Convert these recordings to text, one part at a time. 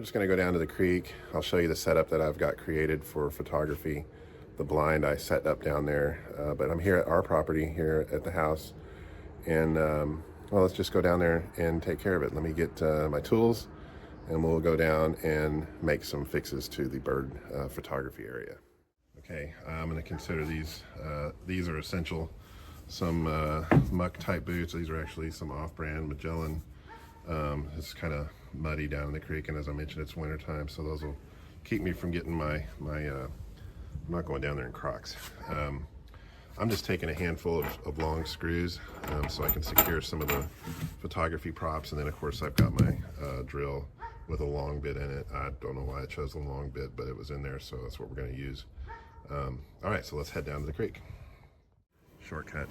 We're just going to go down to the creek. I'll show you the setup that I've got created for photography. The blind I set up down there, but I'm here at our property here at the house, and well, let's just go down there and take care of it. Let me get my tools, and we'll go down and make some fixes to the bird photography area. Okay, I'm going to consider these. These are essential. Some muck type boots. These are actually some off-brand Magellan. It's kind of muddy down in the creek, and as I mentioned, it's winter time, so those will keep me from getting my I'm not going down there in Crocs. I'm just taking a handful of long screws so I can secure some of the photography props, and then of course I've got my drill with a long bit in it. I don't know why I chose the long bit, but it was in there, so that's what we're going to use. All right, so let's head down to the creek. Shortcut.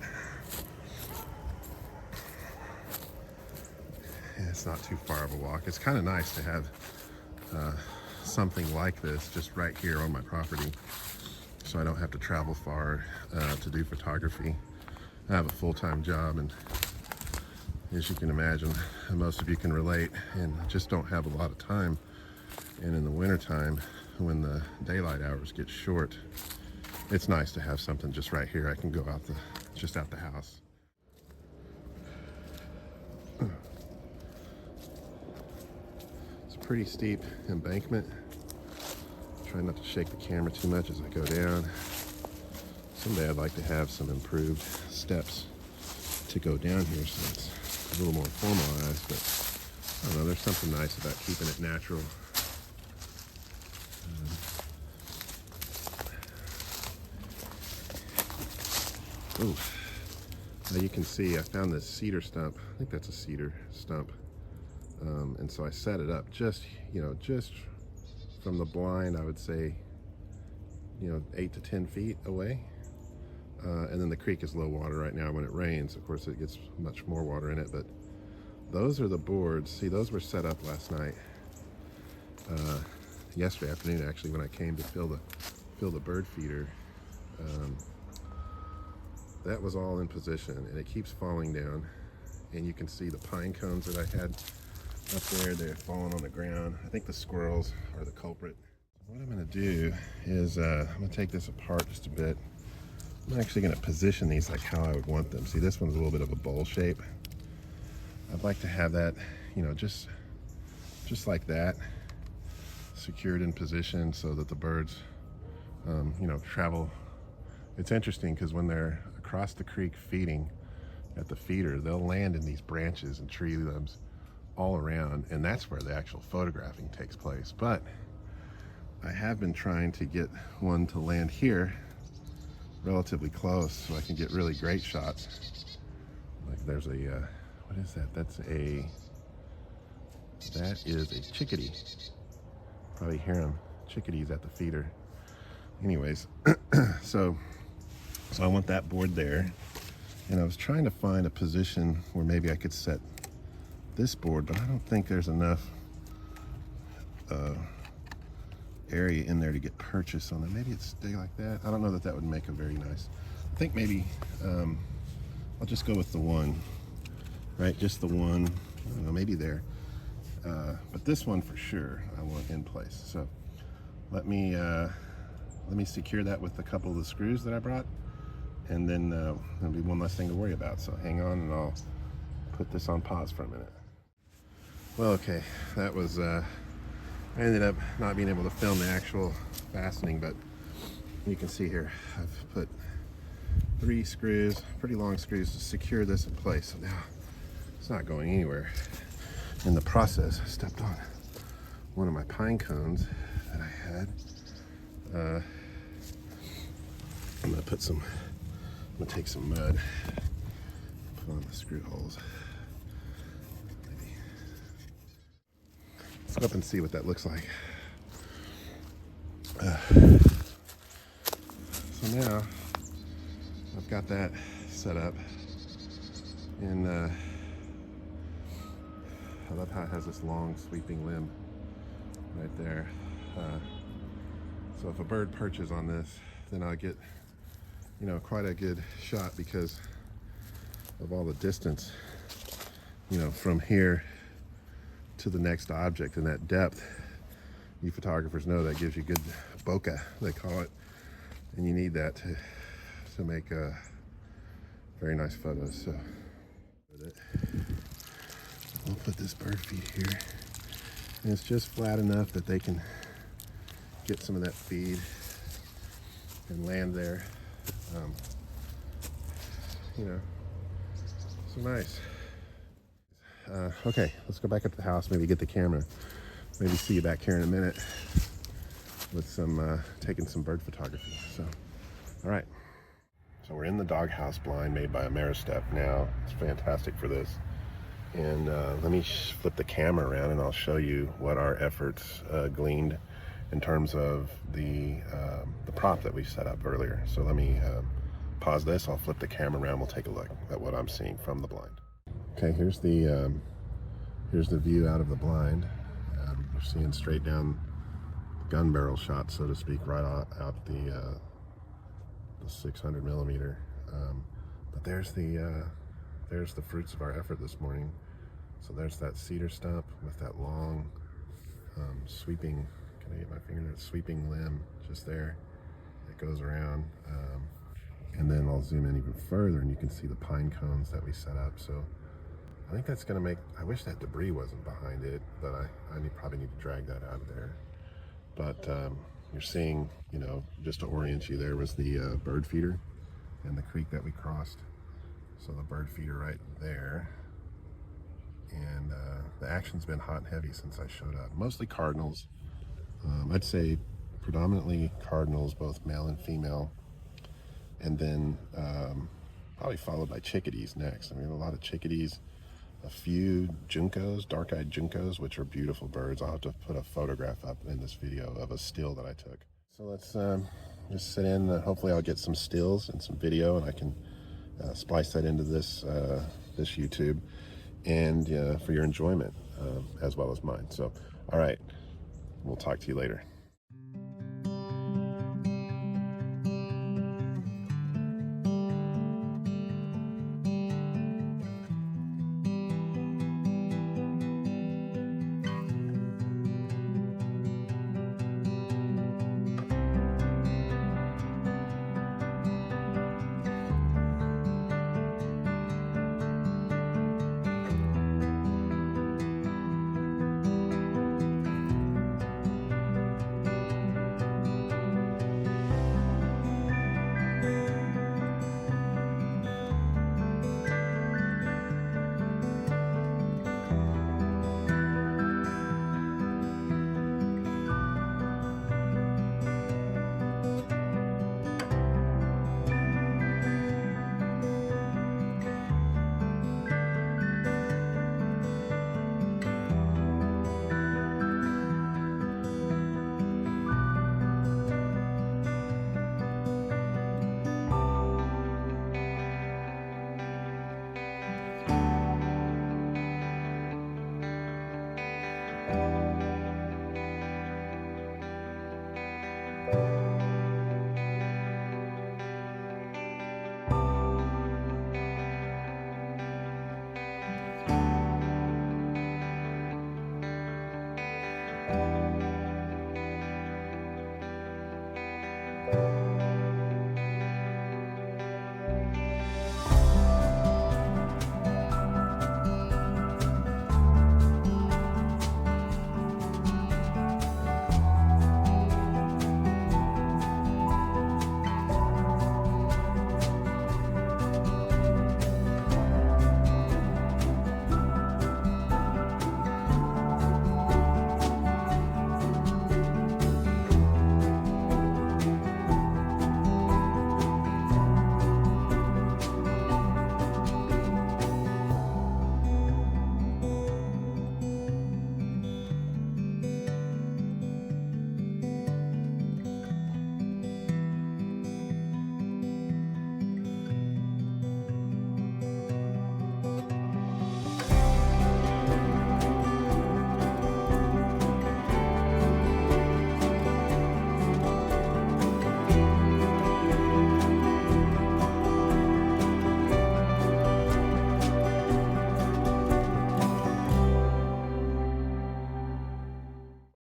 It's not too far of a walk. It's kind of nice to have something like this just right here on my property, so I don't have to travel far to do photography. I have a full-time job, and as you can imagine, most of you can relate, and just don't have a lot of time. And in the wintertime, when the daylight hours get short, it's nice to have something just right here. I can go out just out the house. It's a pretty steep embankment. Try not to shake the camera too much as I go down. Someday I'd like to have some improved steps to go down here, so it's a little more formalized, but I don't know, there's something nice about keeping it natural. Oh, now you can see I found this cedar stump. I think that's a cedar stump, and so I set it up just from the blind, I would say 8 to 10 feet away, and then the creek is low water right now. When it rains, of course, it gets much more water in it, but those are the boards. See, those were set up last night, yesterday afternoon actually, when I came to fill the bird feeder. That was all in position, and it keeps falling down, and you can see the pine cones that I had up there, they're falling on the ground. I think the squirrels are the culprit. What I'm going to do is I'm going to take this apart just a bit. I'm actually going to position these like how I would want them. See, this one's a little bit of a bowl shape. I'd like to have that, just like that, secured in position so that the birds, travel. It's interesting because when they're across the creek feeding at the feeder, they'll land in these branches and tree limbs all around, and that's where the actual photographing takes place. But I have been trying to get one to land here relatively close so I can get really great shots. Like there's a what is that? That is a chickadee. Probably hear them. Chickadees at the feeder. Anyways, so I want that board there, and I was trying to find a position where maybe I could set this board, but I don't think there's enough area in there to get purchase on it. Maybe it's stay like that. I don't know that that would make a very nice. I think maybe I'll just go with the one, right? Just the one. I don't know, maybe there. But this one for sure I want in place. So let me secure that with a couple of the screws that I brought, and then there'll be one less thing to worry about. So hang on, and I'll put this on pause for a minute. Well, okay, that was, I ended up not being able to film the actual fastening, but you can see here, I've put 3 screws, pretty long screws, to secure this in place. So now it's not going anywhere. In the process, I stepped on one of my pine cones that I had. I'm gonna take some mud, put on the screw holes. Let's go up and see what that looks like. So now I've got that set up, and I love how it has this long sweeping limb right there. So if a bird perches on this, then I'll get quite a good shot because of all the distance from here to the next object, and that depth you photographers know that gives you good bokeh, they call it, and you need that to make very nice photos. So we'll put this bird feed here, and it's just flat enough that they can get some of that feed and land there. You know, so nice. Okay, let's go back up to the house, maybe get the camera, maybe see you back here in a minute with some taking some bird photography. So all right, so we're in the doghouse blind made by Ameristep now. It's fantastic for this. And let me flip the camera around and I'll show you what our efforts gleaned in terms of the prop that we set up earlier. So let me pause this, I'll flip the camera around, we'll take a look at what I'm seeing from the blind. Okay, here's the view out of the blind. You're seeing straight down the gun barrel shot, so to speak, right out the 600 millimeter. But there's the fruits of our effort this morning. So there's that cedar stump with that long sweeping, can I get my finger there? Sweeping limb just there. It goes around. And then I'll zoom in even further and you can see the pine cones that we set up. So I think that's gonna make, I wish that debris wasn't behind it, but I probably need to drag that out of there. But you're seeing, you know, just to orient you, there was the bird feeder and the creek that we crossed. So the bird feeder right there. And the action's been hot and heavy since I showed up. Mostly cardinals. I'd say predominantly cardinals, both male and female. And then probably followed by chickadees next. I mean, a lot of chickadees, a few juncos, dark-eyed juncos, which are beautiful birds. I'll have to put a photograph up in this video of a still that I took. So let's just sit in. Hopefully I'll get some stills and some video and I can splice that into this this YouTube and for your enjoyment as well as mine. So, all right, we'll talk to you later.